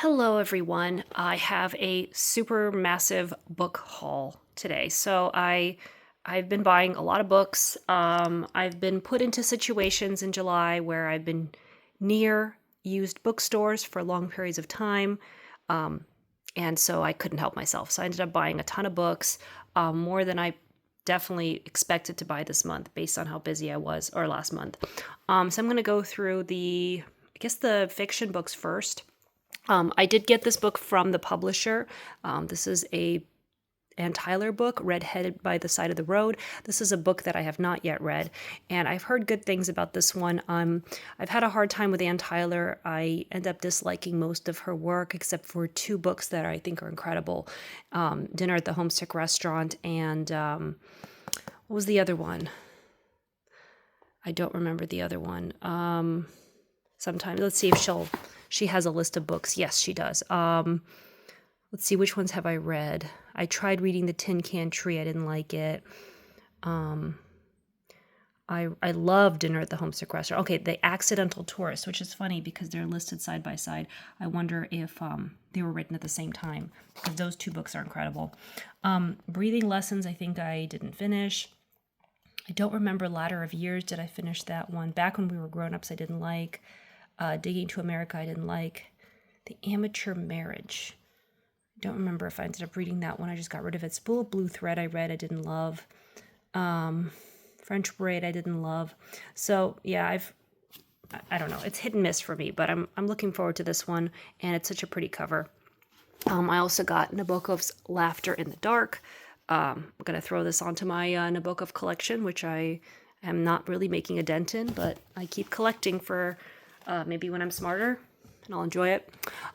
Hello, everyone. I have a super massive book haul today. I've been buying a lot of books. I've been put into situations in July where I've been near used bookstores for long periods of time, um, and so I couldn't help myself. So I ended up buying a ton of books, more than I definitely expected to buy this month, based on how busy I was, or last month. So I'm going to go through the fiction books first. I did get this book from the publisher. This is a Ann Tyler book, Redheaded by the Side of the Road. This is a book that I have not yet read, and I've heard good things about this one. I've had a hard time with Ann Tyler. I end up disliking most of her work, except for two books that I think are incredible: Dinner at the Homesick Restaurant and what was the other one? I don't remember the other one. Sometimes let's see if she has a list of books. Yes, she does. Let's see, which ones have I read? I tried reading The Tin Can Tree. I didn't like it. I love Dinner at the Homesick Restaurant. Okay, The Accidental Tourist, which is funny because they're listed side by side. I wonder if they were written at the same time, because those two books are incredible. Breathing Lessons, I think I didn't finish. I don't remember Ladder of Years. Did I finish that one? Back When We Were Grown-Ups, I didn't like. Digging to America, I didn't like. The Amateur Marriage. I don't remember if I ended up reading that one. I just got rid of it. Spool of Blue Thread I read. I didn't love. French Braid I didn't love. So yeah, I don't know. It's hit and miss for me, but I'm looking forward to this one, and it's such a pretty cover. I also got Nabokov's Laughter in the Dark. I'm going to throw this onto my Nabokov collection, which I am not really making a dent in, but I keep collecting for maybe when I'm smarter, and I'll enjoy it.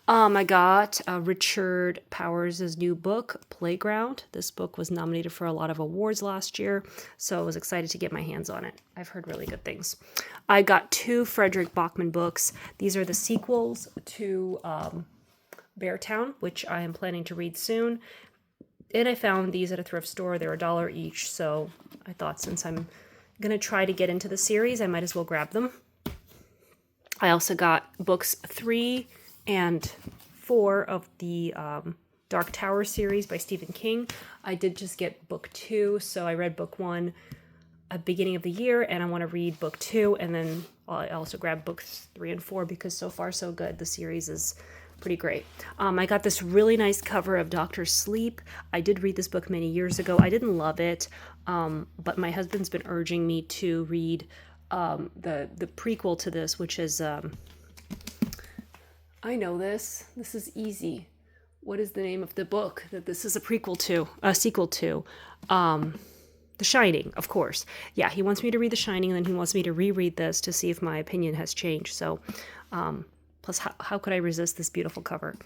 I got Richard Powers' new book, Playground. This book was nominated for a lot of awards last year, so I was excited to get my hands on it. I've heard really good things. I got two Frederick Bachman books. These are the sequels to Beartown, which I am planning to read soon. And I found these at a thrift store. They're $1 each, so I thought since I'm going to try to get into the series, I might as well grab them. I also got books 3 and 4 of the Dark Tower series by Stephen King. I did just get book 2, so I read book 1 at the beginning of the year, and I want to read book 2, and then I also grabbed books 3 and 4 because so far so good. The series is pretty great. I got this really nice cover of Dr. Sleep. I did read this book many years ago. I didn't love it, but my husband's been urging me to read the prequel to this, which is I know this. This is easy. What is the name of the book that this is a sequel to? The Shining, of course. Yeah, he wants me to read The Shining, and then he wants me to reread this to see if my opinion has changed. So, plus, how could I resist this beautiful cover?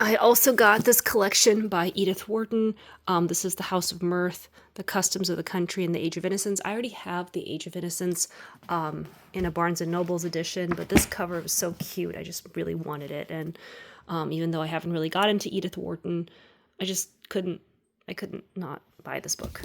I also got this collection by Edith Wharton. This is The House of Mirth, The Customs of the Country, and The Age of Innocence. I already have The Age of Innocence in a Barnes & Noble's edition, but this cover was so cute. I just really wanted it. And even though I haven't really got into Edith Wharton, I couldn't not buy this book.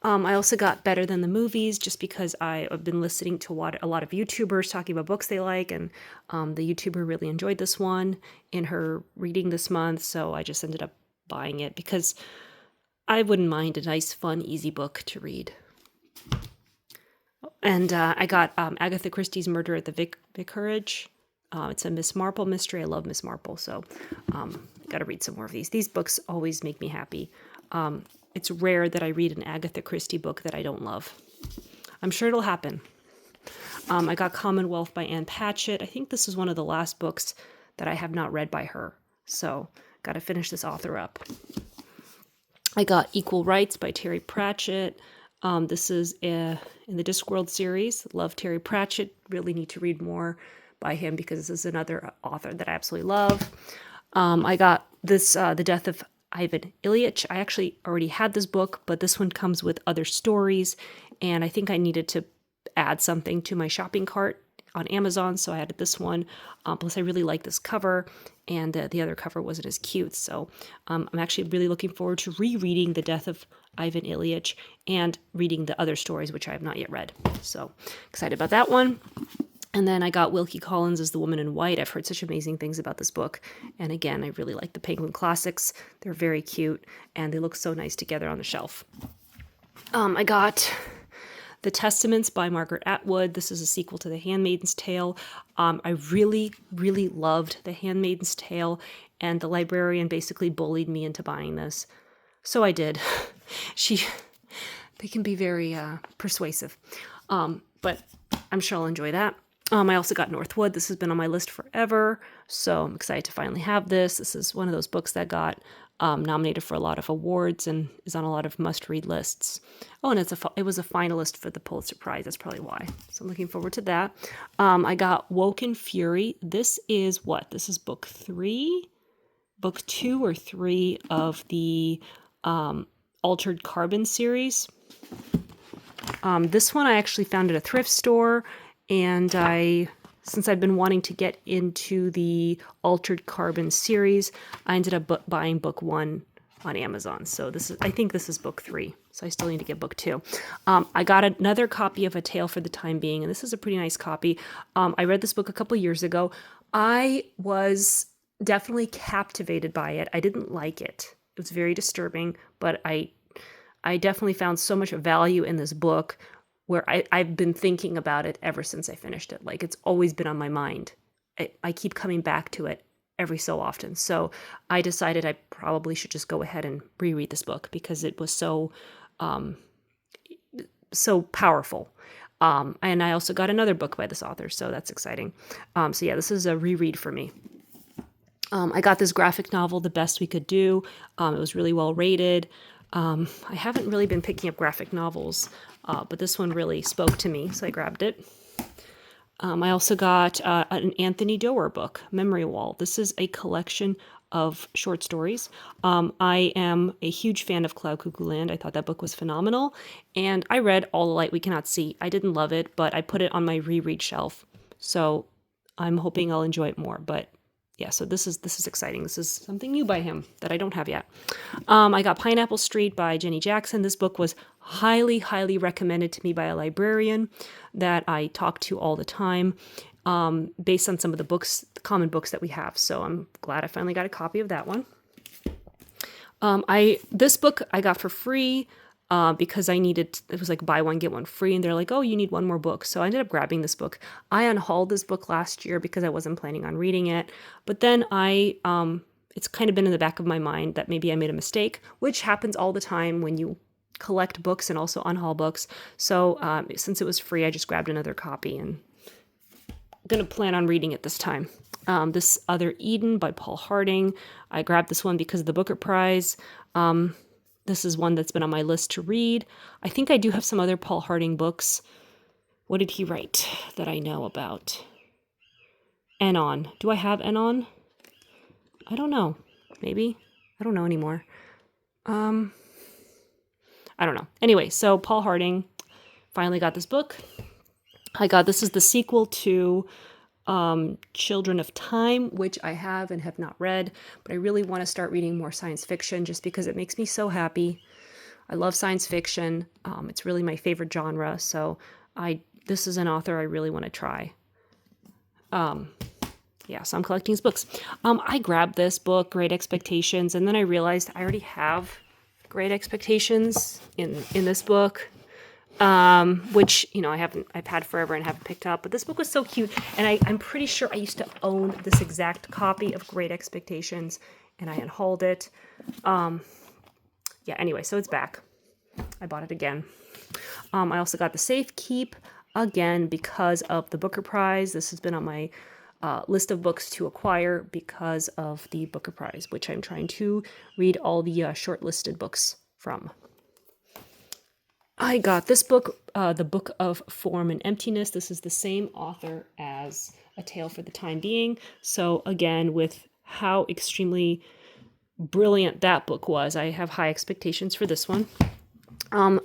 I also got Better Than the Movies, just because I've been listening to a lot of YouTubers talking about books they like, and the YouTuber really enjoyed this one in her reading this month, so I just ended up buying it because I wouldn't mind a nice, fun, easy book to read. And I got Agatha Christie's Murder at the Vicarage. It's a Miss Marple mystery. I love Miss Marple, so got to read some more of these. These books always make me happy. It's rare that I read an Agatha Christie book that I don't love. I'm sure it'll happen. I got Commonwealth by Anne Patchett. I think this is one of the last books that I have not read by her, so got to finish this author up. I got Equal Rights by Terry Pratchett. This is in the Discworld series. Love Terry Pratchett. Really need to read more by him because this is another author that I absolutely love. I got this, The Death of Ivan Ilyich. I actually already had this book, but this one comes with other stories, and I think I needed to add something to my shopping cart on Amazon, so I added this one. Plus, I really like this cover, and the other cover wasn't as cute, so I'm actually really looking forward to rereading The Death of Ivan Ilyich and reading the other stories, which I have not yet read. So excited about that one. And then I got Wilkie Collins' The Woman in White. I've heard such amazing things about this book. And again, I really like the Penguin Classics. They're very cute, and they look so nice together on the shelf. I got The Testaments by Margaret Atwood. This is a sequel to The Handmaid's Tale. I really, really loved The Handmaid's Tale, and the librarian basically bullied me into buying this. So I did. They can be very persuasive, but I'm sure I'll enjoy that. I also got Northwood. This has been on my list forever, so I'm excited to finally have this. This is one of those books that got nominated for a lot of awards and is on a lot of must-read lists. Oh, and it was a finalist for the Pulitzer Prize. That's probably why. So I'm looking forward to that. I got Woken Fury. This is what? This is book 2 or 3 of the Altered Carbon series. This one I actually found at a thrift store, and since I've been wanting to get into the Altered Carbon series, I ended up buying book 1 on Amazon. So I think this is book 3. So I still need to get book 2. I got another copy of A Tale for the Time Being, and this is a pretty nice copy. I read this book a couple years ago. I was definitely captivated by it. I didn't like it. It was very disturbing, but I definitely found so much value in this book where I've been thinking about it ever since I finished it. Like, it's always been on my mind. I keep coming back to it every so often. So I decided I probably should just go ahead and reread this book because it was so powerful. And I also got another book by this author, so that's exciting. So yeah, this is a reread for me. I got this graphic novel, The Best We Could Do. It was really well rated. I haven't really been picking up graphic novels, but this one really spoke to me, so I grabbed it. I also got an Anthony Doerr book, Memory Wall. This is a collection of short stories. I am a huge fan of Cloud Cuckoo Land. I thought that book was phenomenal, and I read All the Light We Cannot See. I didn't love it, but I put it on my reread shelf, so I'm hoping I'll enjoy it more. But yeah, so this is exciting. This is something new by him that I don't have yet. I got Pineapple Street by Jenny Jackson. This book was highly, highly recommended to me by a librarian that I talk to all the time, based on some of the common books that we have. So I'm glad I finally got a copy of that one. This book I got for free because it was like buy one, get one free. And they're like, oh, you need one more book. So I ended up grabbing this book. I unhauled this book last year because I wasn't planning on reading it. But then it's kind of been in the back of my mind that maybe I made a mistake, which happens all the time when you collect books and also unhaul books. So since it was free, I just grabbed another copy and I'm going to plan on reading it this time. This Other Eden by Paul Harding. I grabbed this one because of the Booker Prize. This is one that's been on my list to read. I think I do have some other Paul Harding books. What did he write that I know about? Enon. Do I have Enon? I don't know. Maybe. I don't know anymore. I don't know. Anyway, so Paul Harding, finally got this book. This is the sequel to Children of Time, which I have and have not read, but I really want to start reading more science fiction just because it makes me so happy. I love science fiction. It's really my favorite genre, so this is an author I really want to try. Yeah, so I'm collecting his books. I grabbed this book, Great Expectations, and then I realized I already have Great Expectations in this book. Which, I've had forever and haven't picked up. But this book was so cute. And I'm pretty sure I used to own this exact copy of Great Expectations. And I unhauled it. Anyway, so it's back. I bought it again. I also got The Safe Keep again because of the Booker Prize. This has been on my list of books to acquire because of the Booker Prize, which I'm trying to read all the shortlisted books from. I got this book, The Book of Form and Emptiness. This is the same author as A Tale for the Time Being. So again, with how extremely brilliant that book was, I have high expectations for this one.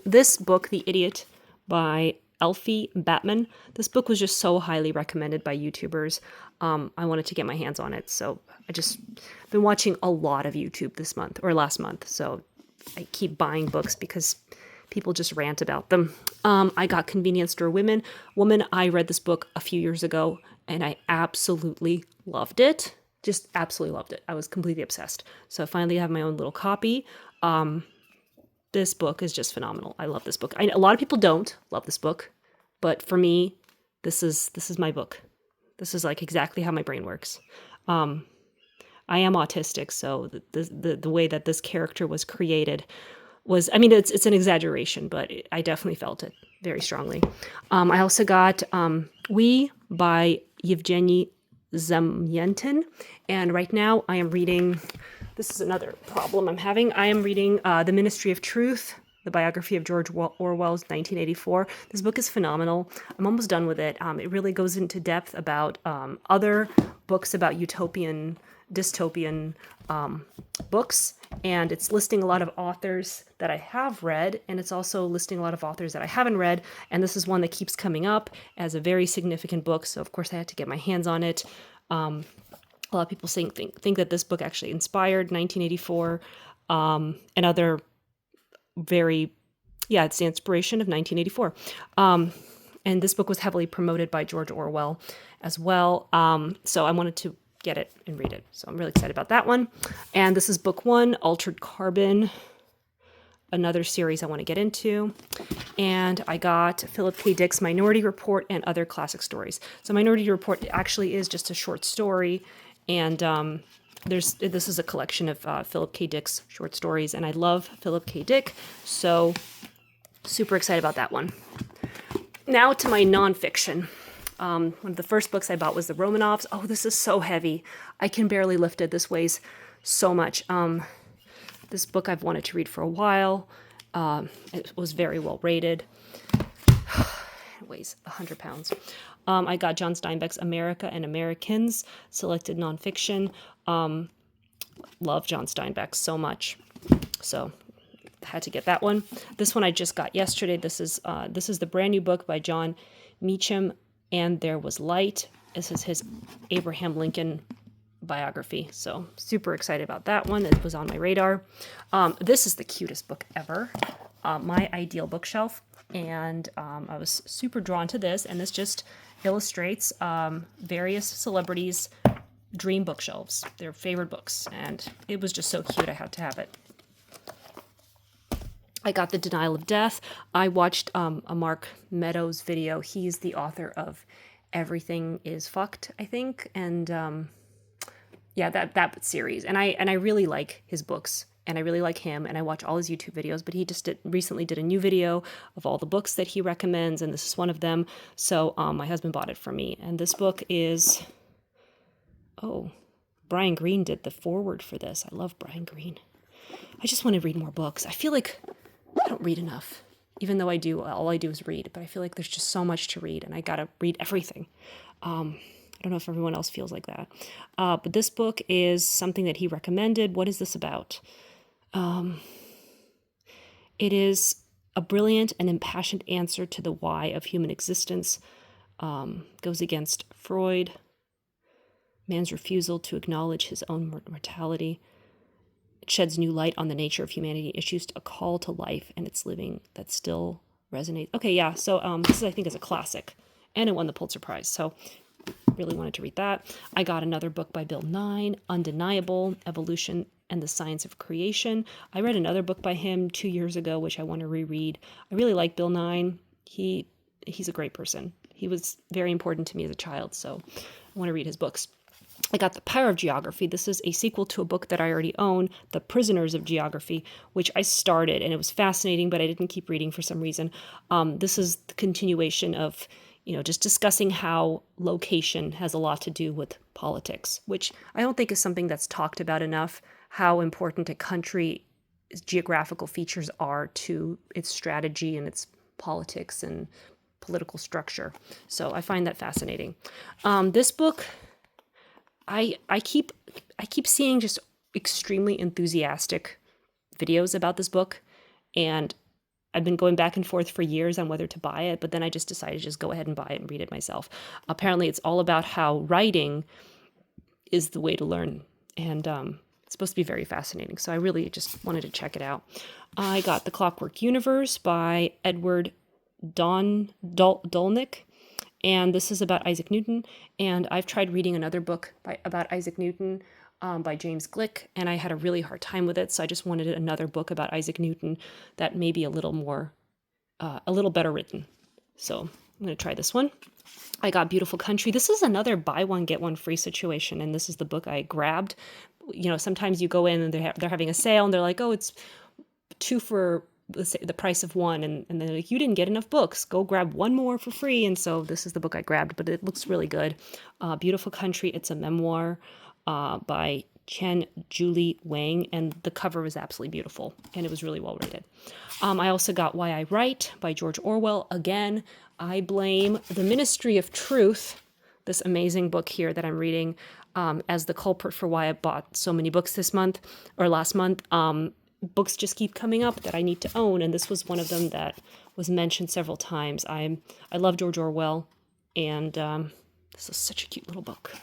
This book, The Idiot by Elfie Batman. This book was just so highly recommended by YouTubers. I wanted to get my hands on it. So I just been watching a lot of YouTube this month or last month. So I keep buying books because people just rant about them. I got Convenience Store Woman. I read this book a few years ago and I absolutely loved it. Just absolutely loved it. I was completely obsessed. So I finally have my own little copy. This book is just phenomenal. I love this book. A lot of people don't love this book, but for me, this is my book. This is like exactly how my brain works. I am autistic, so the way that this character was created was, I mean, it's an exaggeration, but I definitely felt it very strongly. I also got We by Yevgeny Zamyatin, and right now I am reading, this is another problem I'm having, I am reading The Ministry of Truth, the biography of George Orwell's 1984. This book is phenomenal. I'm almost done with it. It really goes into depth about other books about dystopian books, and it's listing a lot of authors that I have read, and it's also listing a lot of authors that I haven't read, and this is one that keeps coming up as a very significant book, so of course I had to get my hands on it. A lot of people think that this book actually inspired 1984, and other it's the inspiration of 1984. And this book was heavily promoted by George Orwell as well, so I wanted to get it and read it. So I'm really excited about that one. And this is book 1, Altered Carbon, another series I want to get into. And I got Philip K. Dick's Minority Report and Other Classic Stories. So Minority Report actually is just a short story, and this is a collection of Philip K. Dick's short stories, and I love Philip K. Dick, so super excited about that one. Now to my nonfiction. One of the first books I bought was the Romanovs. Oh, this is so heavy. I can barely lift it. This weighs so much. This book I've wanted to read for a while. It was very well rated. It weighs 100 pounds. I got John Steinbeck's America and Americans, selected nonfiction. Love John Steinbeck so much. So had to get that one. This one I just got yesterday. This is the brand new book by John Meacham, And There Was Light. This is his Abraham Lincoln biography. So super excited about that one. It was on my radar. This is the cutest book ever. My Ideal Bookshelf. And I was super drawn to this. And this just illustrates various celebrities' dream bookshelves, their favorite books. And it was just so cute. I had to have it. I got The Denial of Death. I watched a Mark Meadows video. He's the author of Everything is Fucked, I think. And that series. And I really like his books. And I really like him. And I watch all his YouTube videos. But he just recently did a new video of all the books that he recommends. And this is one of them. So my husband bought it for me. And this book is... Oh, Brian Greene did the foreword for this. I love Brian Greene. I just want to read more books. I feel like I don't read enough, even though I do. All I do is read, but I feel like there's just so much to read, and I gotta read everything. I don't know if everyone else feels like that. But this book is something that he recommended. What is this about? It is a brilliant and impassioned answer to the why of human existence. Goes against Freud, man's refusal to acknowledge his own mortality. It sheds new light on the nature of humanity, issues a call to life and its living that still resonates. Okay, yeah, so this, I think, is a classic, and it won the Pulitzer Prize, so really wanted to read that. I got another book by Bill Nye, Undeniable, Evolution and the Science of Creation. I read another book by him 2 years ago, which I want to reread. I really like Bill Nye. He's a great person. He was very important to me as a child, so I want to read his books. I got The Power of Geography. This is a sequel to a book that I already own, The Prisoners of Geography, which I started, and it was fascinating, but I didn't keep reading for some reason. This is the continuation of, just discussing how location has a lot to do with politics, which I don't think is something that's talked about enough, how important a country's geographical features are to its strategy and its politics and political structure. So I find that fascinating. This book... I keep seeing just extremely enthusiastic videos about this book, and I've been going back and forth for years on whether to buy it, but then I just decided to just go ahead and buy it and read it myself. Apparently, it's all about how writing is the way to learn, and It's supposed to be very fascinating, so I really just wanted to check it out. I got The Clockwork Universe by Edward Dolnick, and this is about Isaac Newton. And I've tried reading another book about Isaac Newton by James Glick, and I had a really hard time with it, so I just wanted another book about Isaac Newton that may be a little better written. So I'm going to try this one. I got Beautiful Country. This is another buy one, get one free situation, and this is the book I grabbed. Sometimes you go in and they're having a sale, and they're like, oh, it's 2 for the price of 1, and they're like, you didn't get enough books, go grab 1 more for free. And so this is the book I grabbed, but it looks really good. Beautiful Country. It's a memoir by Chen Julie Wang, and the cover was absolutely beautiful, and it was really well rated. I also got Why I Write by George Orwell. Again, I blame the Ministry of Truth, this amazing book here that I'm reading, as the culprit for why I bought so many books this month or last month. Books just keep coming up that I need to own, and this was one of them that was mentioned several times. I love George Orwell, and this is such a cute little book.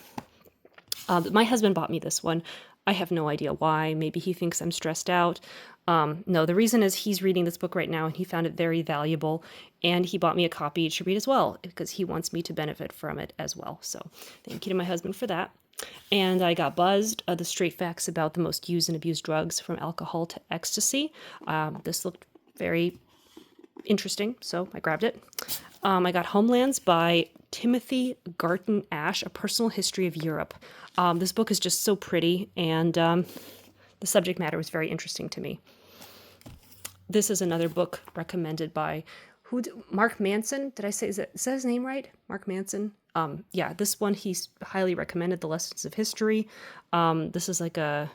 My husband bought me this one. I have no idea why. Maybe he thinks I'm stressed out. No, the reason is he's reading this book right now, and he found it very valuable, and he bought me a copy to read as well because he wants me to benefit from it as well. So thank you to my husband for that. And I got Buzzed, the straight facts about the most used and abused drugs from alcohol to ecstasy. This looked very interesting, so I grabbed it. I got Homelands by Timothy Garton Ash, A Personal History of Europe. This book is just so pretty, and the subject matter was very interesting to me. This is another book recommended by Mark Manson. Did I say, is that his name right? Mark Manson? Yeah, this one he's highly recommended, The Lessons of History. This is like a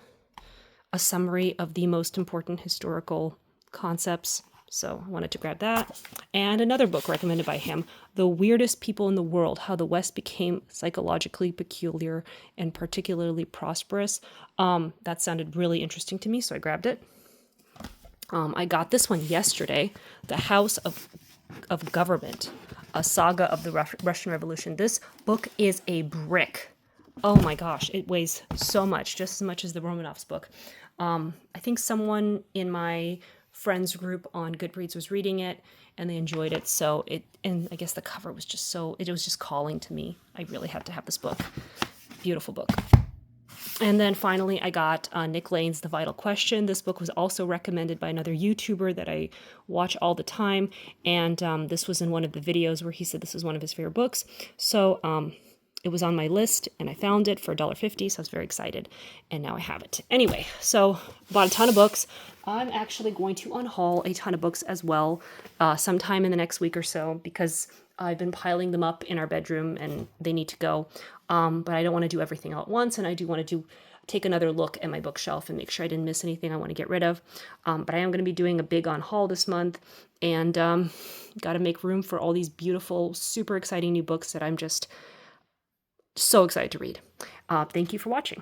summary of the most important historical concepts. So I wanted to grab that. And another book recommended by him, The Weirdest People in the World, How the West Became Psychologically Peculiar and Particularly Prosperous. That sounded really interesting to me, so I grabbed it. I got this one yesterday, The House of Government, a saga of the Russian Revolution. This book is a brick. Oh my gosh, it weighs so much, just as much as the Romanovs book. I think someone in my friends group on Goodreads was reading it, and they enjoyed it. And I guess the cover was just it was just calling to me. I really had to have this book. Beautiful book. And then finally, I got Nick Lane's The Vital Question. This book was also recommended by another YouTuber that I watch all the time. And this was in one of the videos where he said this was one of his favorite books. So it was on my list, and I found it for $1.50, so I was very excited. And now I have it. Anyway, so bought a ton of books. I'm actually going to unhaul a ton of books as well sometime in the next week or so, because I've been piling them up in our bedroom and they need to go. But I don't want to do everything all at once, and I do want to take another look at my bookshelf and make sure I didn't miss anything I want to get rid of. But I am going to be doing a big on haul this month, and got to make room for all these beautiful, super exciting new books that I'm just so excited to read. Thank you for watching.